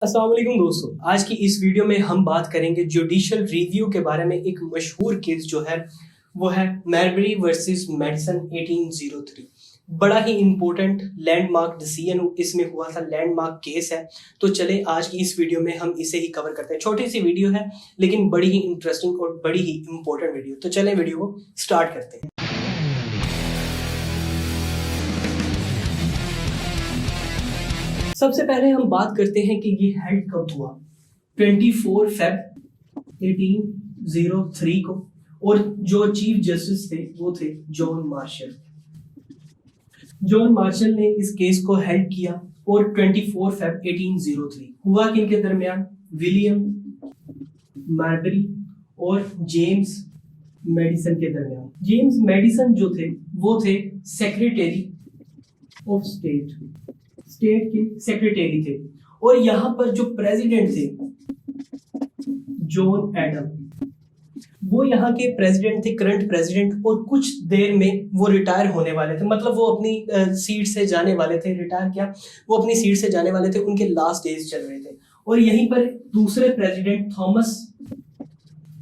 अस्सलाम वालेकुम दोस्तों, आज की इस वीडियो में हम बात करेंगे जुडिशियल रिव्यू के बारे में। एक मशहूर केस जो है वो है मैरबरी वर्सेस मेडिसन 1803। बड़ा ही इंपॉर्टेंट लैंडमार्क डिसीजन इसमें हुआ था, लैंडमार्क केस है। तो चले आज की इस वीडियो में हम इसे ही कवर करते हैं। छोटी सी वीडियो है लेकिन बड़ी ही इंटरेस्टिंग और बड़ी ही इंपॉर्टेंट वीडियो। तो चले वीडियो को स्टार्ट करते हैं। सबसे पहले हम बात करते हैं कि ये हेल्ड कब हुआ। 24 फेब 1803 को, और जो चीफ जस्टिस थे वो थे जॉन मार्शल। जॉन मार्शल ने इस केस को हेल्ड किया और 24 फेब 1803 हुआ किनके दरमियान? विलियम मैरबरी और जेम्स मेडिसन के दरमियान। जेम्स मेडिसन जो थे वो थे सेक्रेटरी ऑफ स्टेट के सेक्रेटरी थे, और यहाँ पर जो प्रेसिडेंट थे जॉन एडम, वो यहाँ के प्रेसिडेंट थे, करंट प्रेसिडेंट। और कुछ देर में वो रिटायर होने वाले थे, मतलब वो अपनी सीट से जाने वाले थे। रिटायर क्या, वो अपनी सीट से जाने वाले थे, उनके लास्ट डेज चल रहे थे। और यहीं पर दूसरे प्रेसिडेंट थॉमस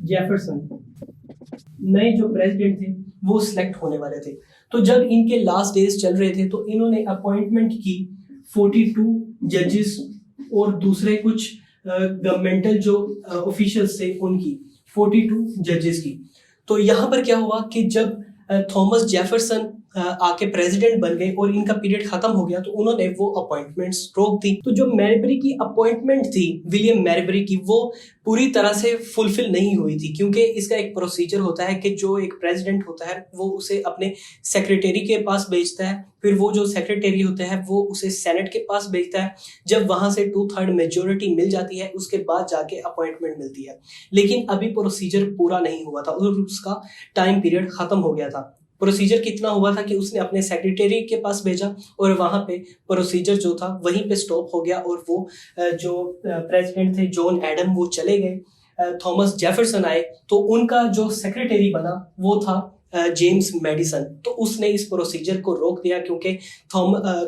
जेफरसन, नए जो प्रेसिडेंट थे वो सिलेक्ट होने वाले थे। तो जब इनके लास्ट डेज चल रहे थे तो इन्होंने अपॉइंटमेंट की 42 जजेस और दूसरे कुछ गवर्नमेंटल जो ऑफिशियल्स थे उनकी 42 जजेस की। तो यहाँ पर क्या हुआ कि जब थॉमस जेफरसन आके प्रेसिडेंट बन गए और इनका पीरियड खत्म हो गया तो उन्होंने वो अपॉइंटमेंट्स रोक दी। तो जो मैरबरी की अपॉइंटमेंट थी, विलियम मैरबरी की, वो पूरी तरह से फुलफिल नहीं हुई थी, क्योंकि इसका एक प्रोसीजर होता है कि जो एक प्रेसिडेंट होता है वो उसे अपने सेक्रेटरी के पास भेजता है, फिर वो जो सेक्रेटरी होता है वो उसे सेनेट के पास भेजता है। जब वहां से 2/3 मेजोरिटी मिल जाती है उसके बाद जाके अपॉइंटमेंट मिलती है। लेकिन अभी प्रोसीजर पूरा नहीं हुआ था और उसका टाइम पीरियड खत्म हो गया था। प्रोसीजर कितना हुआ था कि उसने अपने सेक्रेटरी के पास भेजा और वहां पे प्रोसीजर जो था वहीं पे स्टॉप हो गया, और वो जो प्रेसिडेंट थे जॉन एडम वो चले गए। थॉमस जेफरसन आए तो उनका जो सेक्रेटरी बना वो था जेम्स मेडिसन। तो उसने इस प्रोसीजर को रोक दिया, क्योंकि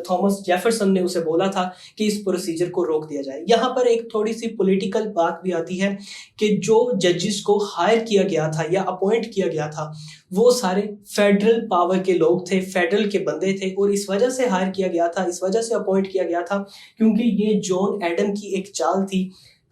थॉमस जेफरसन ने उसे बोला था कि इस प्रोसीजर को रोक दिया जाए। यहाँ पर एक थोड़ी सी पॉलिटिकल बात भी आती है कि जो जजेस को हायर किया गया था या अपॉइंट किया गया था वो सारे फेडरल पावर के लोग थे, फेडरल के बंदे थे, और इस वजह से हायर किया गया था, इस वजह से अपॉइंट किया गया था क्योंकि ये जॉन एडम की एक चाल थी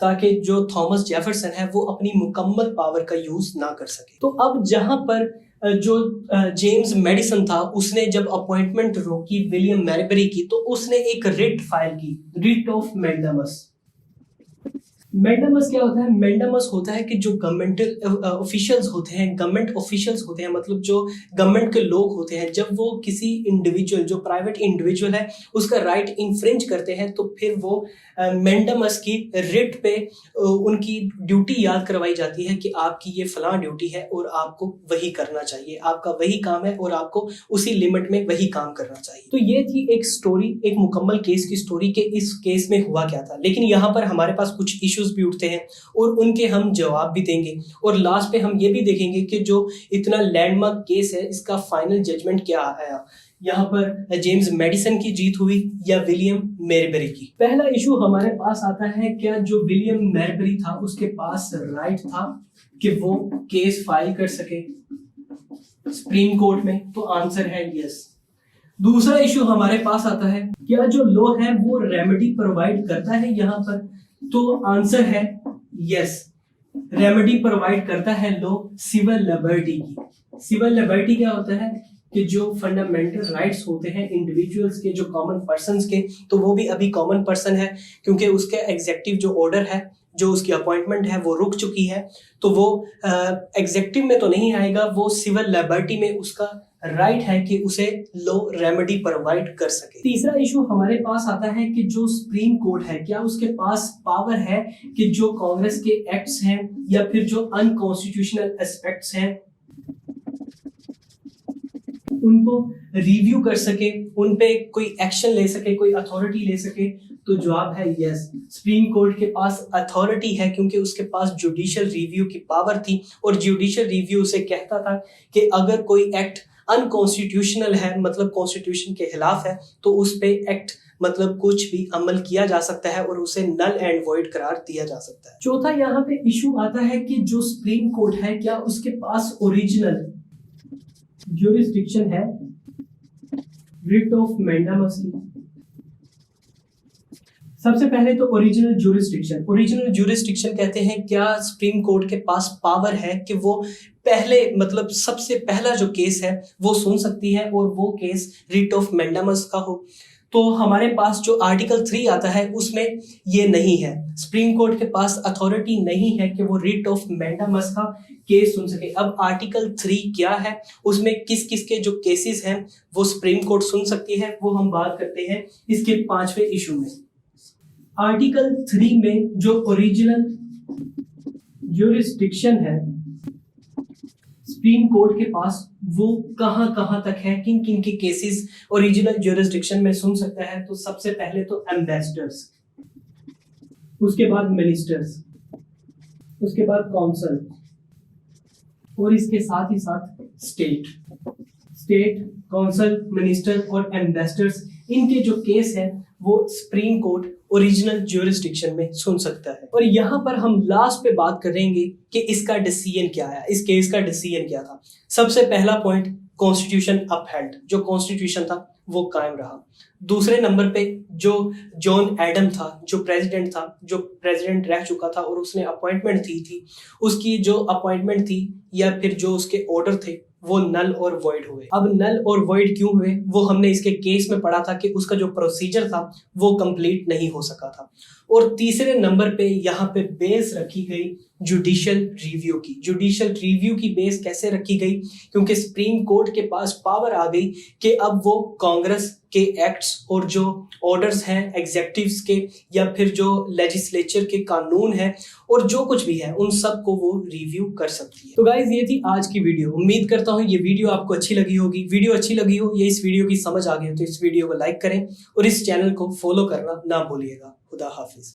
ताकि जो थॉमस जेफरसन है वो अपनी मुकम्मल पावर का यूज ना कर सके। तो अब जहां पर जो जेम्स मेडिसन था उसने जब अपॉइंटमेंट रोकी विलियम मैरबरी की, तो उसने एक रिट फाइल की, रिट ऑफ मैंडामस। मैंडामस क्या होता है? मैंडामस होता है कि जो गवर्नमेंटल ऑफिशियल्स होते हैं, गवर्नमेंट ऑफिशियल्स होते हैं, मतलब जो गवर्नमेंट के लोग होते हैं, जब वो किसी इंडिविजुअल, जो प्राइवेट इंडिविजुअल है, उसका राइट इन्फ्रिंज करते हैं तो फिर वो मैंडामस की रिट पे उनकी ड्यूटी याद करवाई जाती है कि आपकी ये फलां ड्यूटी है और आपको वही करना चाहिए, आपका वही काम है और आपको उसी लिमिट में वही काम करना चाहिए। तो ये थी एक स्टोरी, एक मुकम्मल केस की स्टोरी के इस केस में हुआ क्या था। लेकिन यहाँ पर हमारे पास कुछ इश्यूज भी उठते हैं और उनके हम जवाब भी देंगे, और लास्ट पे हम ये भी देखेंगे कि जो इतना लैंडमार्क केस है इसका फाइनल जजमेंट क्या आया। यहाँ पर जेम्स मेडिसन की जीत हुई या विलियम मैरबरी की। पहला इशू हमारे पास आता है, क्या जो विलियम मैरबरी था उसके पास राइट था कि वो केस फाइल कर सके सुप्रीम कोर्ट में? तो आंसर है यस। दूसरा इशू हमारे पास आता है, क्या जो लॉ है वो रेमेडी प्रोवाइड करता है यहाँ पर? तो आंसर है यस, रेमेडी प्रोवाइड करता है लॉ सिविल लिबर्टी की। सिविल लिबर्टी क्या होता है कि जो फंडामेंटल राइट्स होते हैं इंडिविजुअल्स के, जो कॉमन पर्सन्स के, तो वो भी अभी कॉमन पर्सन है क्योंकि उसके एग्जेक्टिव जो ऑर्डर है, जो उसकी अपॉइंटमेंट है वो रुक चुकी है, तो वो एग्जेक्टिव में तो नहीं आएगा, वो सिविल लिबर्टी में उसका राइट है कि उसे लॉ रेमेडी प्रोवाइड कर सके। तीसरा इशू हमारे पास आता है कि जो सुप्रीम कोर्ट है, क्या उसके पास पावर है कि जो कांग्रेस के एक्ट्स हैं या फिर जो अनकॉन्स्टिट्यूशनल एस्पेक्ट्स हैं उनको रिव्यू कर सके, उन पे कोई एक्शन ले सके, कोई अथॉरिटी ले सके? तो जवाब है यस, सुप्रीम कोर्ट के पास अथॉरिटी है क्योंकि उसके पास जुडिशियल रिव्यू की पावर थी, और जुडिशियल रिव्यू उसे कहता था कि अगर कोई एक्ट अनकॉन्स्टिट्यूशनल है, मतलब कॉन्स्टिट्यूशन के खिलाफ है, तो उस पे एक्ट मतलब कुछ भी अमल किया जा सकता है और उसे नल एंड वॉइड करार दिया जा सकता है। चौथा यहाँ पे इशू आता है कि जो सुप्रीम कोर्ट है, क्या उसके पास ओरिजिनल ज्यूरिसडिक्शन है रिट ऑफ मैंडामस की। सबसे पहले तो ओरिजिनल ज्यूरिसडिक्शन कहते हैं क्या सुप्रीम कोर्ट के पास पावर है कि वो पहले मतलब सबसे पहला जो केस है वो सुन सकती है और वो केस रिट ऑफ मैंडामस का हो। तो हमारे पास जो आर्टिकल 3 आता है उसमें ये नहीं है, सुप्रीम कोर्ट के पास अथॉरिटी नहीं है कि वो रिट ऑफ मैंडामस का केस सुन सके। अब आर्टिकल 3 क्या है, उसमें किस किस के जो केसेस हैं वो सुप्रीम कोर्ट सुन सकती है, वो हम बात करते हैं इसके 5वें इशू में। आर्टिकल 3 में जो ओरिजिनल ज्यूरिसडिक्शन है सुप्रीम कोर्ट के पास, वो कहां कहां तक है, किन किन के केसेस ओरिजिनल ज्यूरिसडिक्शन में सुन सकता है। तो सबसे पहले तो एम्बेसडर्स, उसके बाद मिनिस्टर्स, उसके बाद काउंसिल और इसके साथ ही साथ स्टेट, काउंसिल, मिनिस्टर और एम्बेसडर्स, इनके जो केस है वो सुप्रीम कोर्ट ओरिजिनल ज्यूरिसडिक्शन में सुन सकता है। और यहाँ पर हम लास्ट पे बात करेंगे कि इसका डिसीजन क्या है, इस केस का डिसीजन क्या था। सबसे पहला पॉइंट, कॉन्स्टिट्यूशन अपहेल्ड, जो कॉन्स्टिट्यूशन था वो कायम रहा। दूसरे नंबर पे जो जॉन एडम था, जो प्रेसिडेंट रह चुका था और उसने अपॉइंटमेंट दी थी, उसकी जो अपॉइंटमेंट थी या फिर जो उसके ऑर्डर थे वो नल और वॉइड हुए। अब नल और वॉइड क्यों हुए, वो हमने इसके केस में पढ़ा था कि उसका जो प्रोसीजर था वो कंप्लीट नहीं हो सका था। और तीसरे नंबर पे यहाँ पे बेस रखी गई जुडिशियल रिव्यू की। जुडिशियल रिव्यू की बेस कैसे रखी गई, क्योंकि सुप्रीम कोर्ट के पास पावर आ गई कि अब वो कांग्रेस के एक्ट्स और जो ऑर्डर्स हैं एग्जेक्टिव्स के या फिर जो लेजिस्लेचर के कानून हैं और जो कुछ भी है उन सब को वो रिव्यू कर सकती है। तो गाइज ये थी आज की वीडियो। उम्मीद करता हूँ ये वीडियो आपको अच्छी लगी होगी। वीडियो अच्छी लगी हो या इस वीडियो की समझ आ गई हो तो इस वीडियो को लाइक करें और इस चैनल को फॉलो करना ना भूलिएगा। खुदा हाफिज।